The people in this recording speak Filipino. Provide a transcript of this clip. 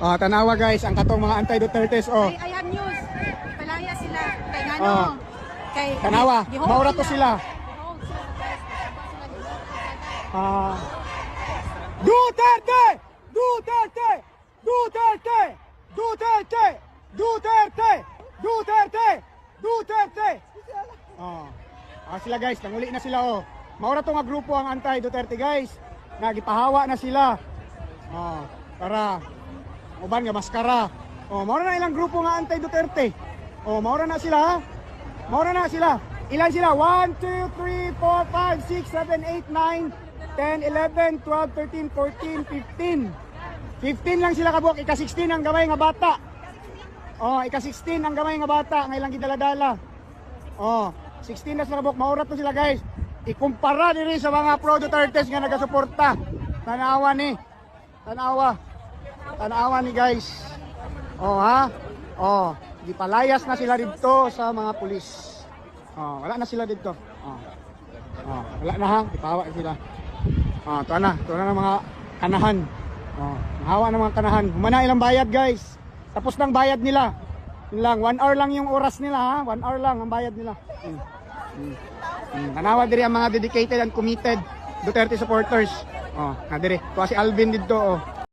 Oh, tanawa guys, ang katong mga anti-Dutertes oh. I have news. Palaya sila. Kay ngano? Oh. Kay Tanawa, gihold maura to sila. Gihold sila. Ah. Duterte! Duterte! Duterte! Duterte! Duterte! Duterte! Duterte! Oh. Sila guys, nanguli na sila oh. Maura to nga grupo ang anti-Duterte guys. Nagipahawa na sila. Oh, para uban nga maskara. Oh, maura na ilang grupo nga anti-Duterte. Oh, maura na sila ha. Maura na sila. Ilan sila? 1, 2, 3, 4, 5, 6, 7, 8, 9, 10, 11, 12, 13, 14, 15. 15 lang sila kabuok. Ika-16 ang gamay nga bata. Oh, ika-16 ang gamay nga bata. Ngayon lang gidaladala. Oh, 16 na sila kabuok. Maura to sila guys. Ikumpara diri sa mga pro-Dutertes nga nagasuporta. Tanawa ni. Tanawa ni guys. Oh ha. Oh, gipalayas na sila dito sa mga pulis. Oh, wala na sila dito. Oh. Oh, wala na ha. Ipahawa sila. Oh, ito na mga kanahan. Oh, nahawa ng mga kanahan. Humana ilang bayad guys. Tapos ng bayad nila. Yun lang, 1 hour lang yung oras nila ha. 1 hour lang ang bayad nila. Tanawa diri ang mga dedicated and committed Duterte supporters. Oh, na diri. Tuwa si Alvin dito oh.